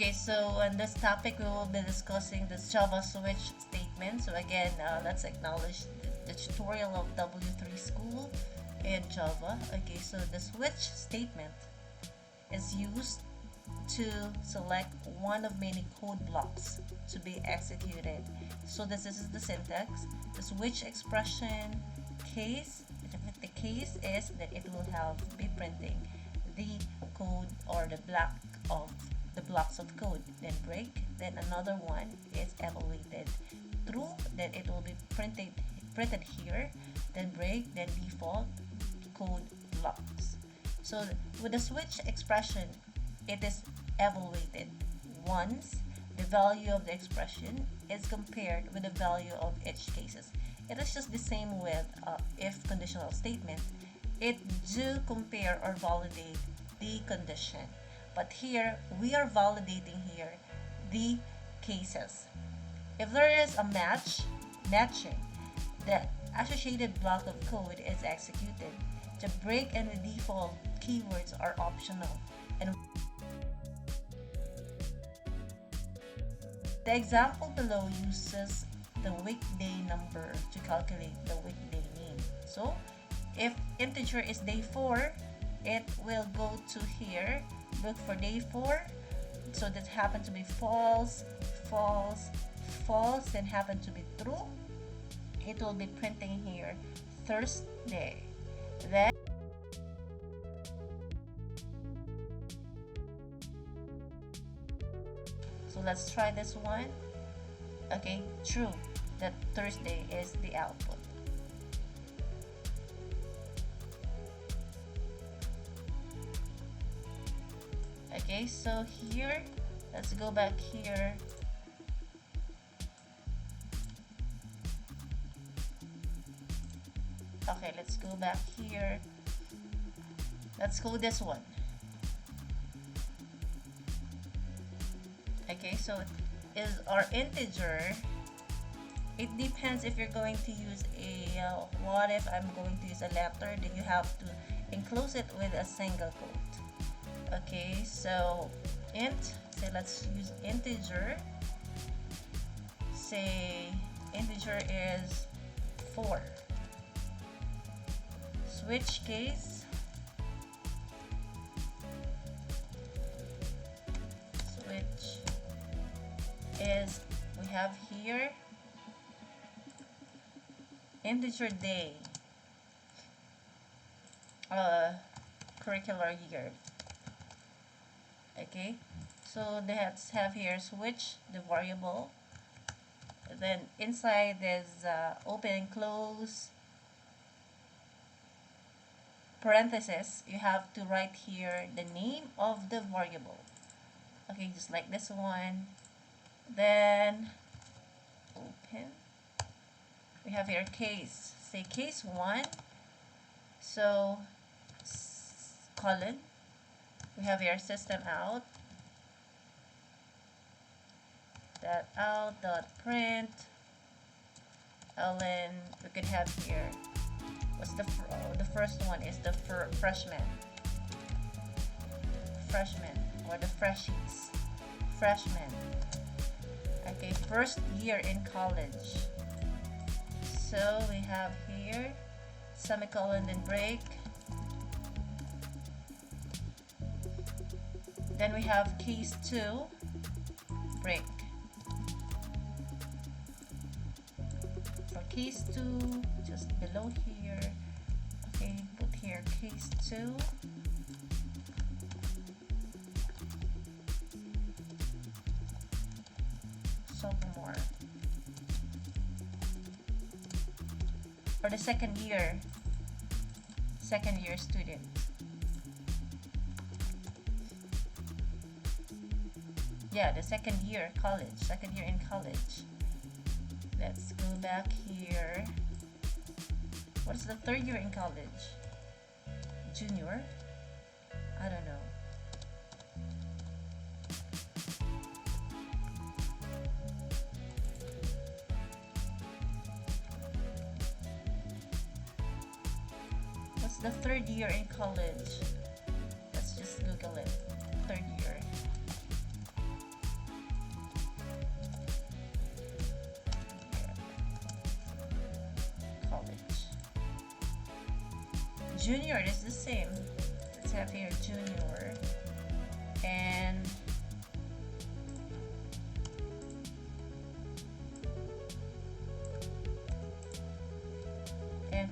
Okay, so on this topic we will be discussing the Java switch statement. So again, let's acknowledge the tutorial of W3 School in Java. Okay, so the switch statement is used to select one of many code blocks to be executed. So this is the syntax. The switch expression case, the case is that it will have be printing the code or the blocks of code, then break, then another one is evaluated true, then it will be printed here, then break, then default code blocks. So with the switch expression, it is evaluated once the value of the expression is compared with the value of each cases. It is just the same with if conditional statement. It do compare or validate the condition, but here we are validating here the cases. If there is a matching, the associated block of code is executed. The break and the default keywords are optional, and the example below uses the weekday number to calculate the weekday name. So if integer is day 4, it will go to here, look for day 4. So that happened to be false, false, false, then happen to be true. It will be printing here Thursday. Then so let's try this one. Okay, true, that Thursday is the output. Okay, so here, let's go back here. Okay, let's go back here. Let's go this one. Okay, so is our integer. It depends if you're going to use a what if I'm going to use a letter, then you have to enclose it with a single quote. Okay, so int, say let's use integer. Say integer is 4. Switch case, switch is, we have here integer day, curricular year. Okay, so let's have here switch the variable, then inside there's open and close parenthesis. You have to write here the name of the variable. Okay, just like this one. Then open, we have here case, say case 1, so colon, we have here system out, that out dot print ln, we could have here, what's the first one is the freshman or the freshies, freshman. Okay, first year in college. So we have here semicolon and break. Then we have case 2, break. For case 2, just below here, okay, put here case 2. Sophomore. For the second year student. Yeah, the second year in college. Let's go back here. What's the third year in college? Junior? I don't know. What's the third year in college? Let's just Google it. Third year. junior is the same. Let's have here junior, and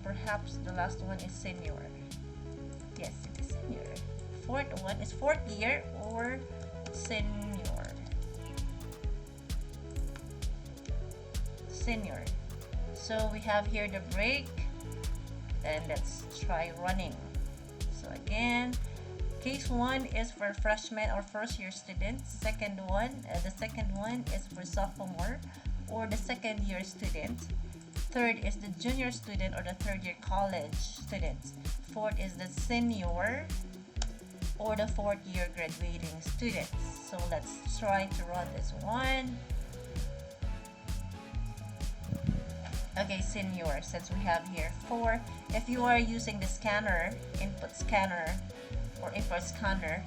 perhaps the last one is senior. Yes, it is senior. Fourth one is fourth year or senior. Senior. So we have here the break, and let's try running. So again, case 1 is for freshman or first year students. The second one is for sophomore or the second year student. Third is the junior student or the third year college students. Fourth is the senior or the fourth year graduating students. So let's try to run this one. Okay, senior, since we have here 4. If you are using the scanner, input scanner or input scanner,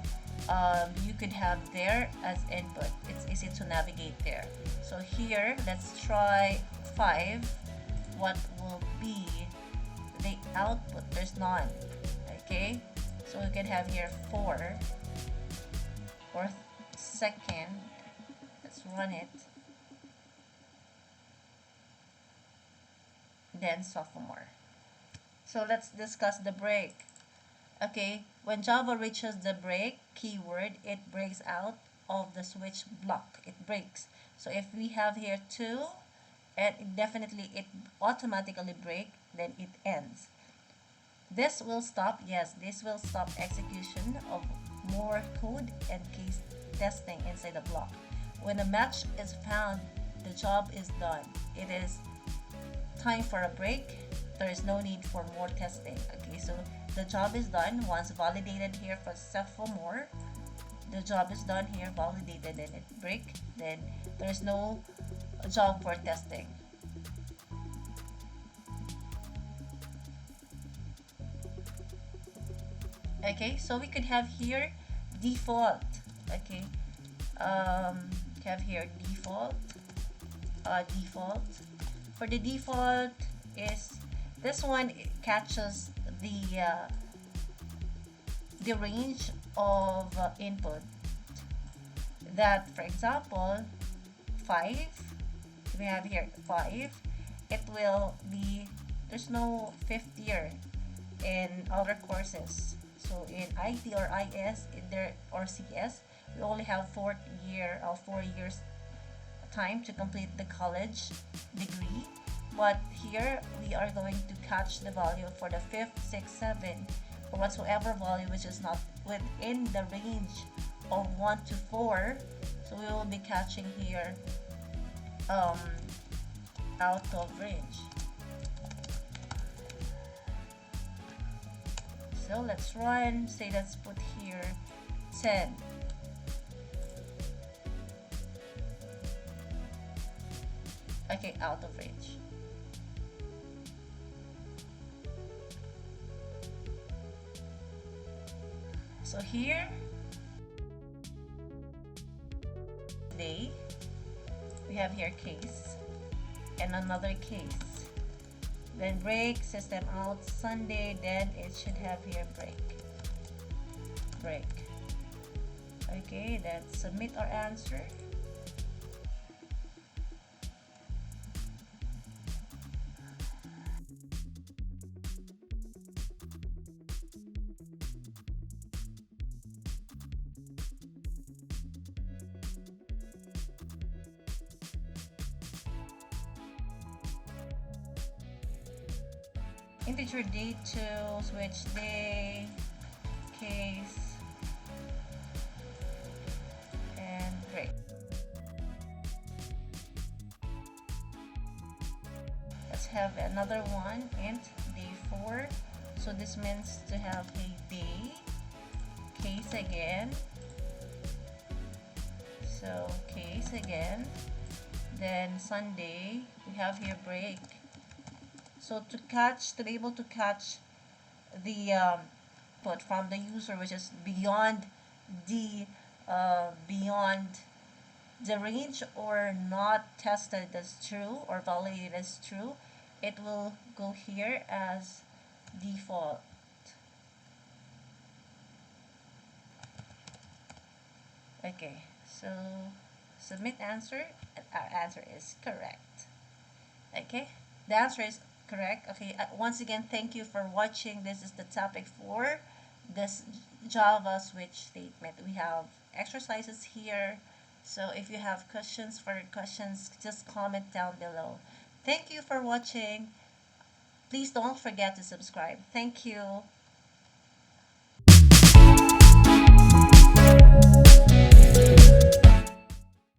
you could have there as input. It's easy to navigate there. So here, let's try 5. What will be the output? There's none. Okay, so we could have here 4 or second. Let's run it. Then sophomore. So let's discuss the break. Okay, when Java reaches the break keyword, it breaks out of the switch block. It breaks. So if we have here 2, and it automatically break, then it ends. This will stop, yes, this will stop execution of more code and case testing inside the block. When a match is found, the job is done. It is time for a break. There is no need for more testing. Okay, so the job is done. Once validated here for sophomore, the job is done here, validated, and it break, then there is no job for testing. Okay, so we could have here default. Okay, have here default. Default. For the default is this one, it catches the range of input. That, for example, 5. We have here 5. It will be, there's no 5th year in other courses. So in IT or IS in there or CS, we only have 4th year or 4 years time to complete the college degree. But here we are going to catch the value for the 5th, 6th, 7th, or whatsoever value which is not within the range of 1 to 4. So we will be catching here out of range. So let's run, say let's put here 10. Okay, out of range. So here, today, we have here case and another case. Then break, system out, Sunday, then it should have here break. Break. Okay, then submit our answer. Integer date to switch day, case, and break. Let's have another one, int day 4. So this means to have a day, case again. So case again. Then Sunday, we have here break. So to be able to catch the put from the user, which is beyond the range or not tested as true or validated as true, it will go here as default. Okay, so submit answer, and our answer is correct. Okay, the answer is correct. Okay, once again, thank you for watching. This is the topic for this Java switch statement. We have exercises here. So if you have questions for questions, just comment down below. Thank you for watching. Please don't forget to subscribe. Thank you.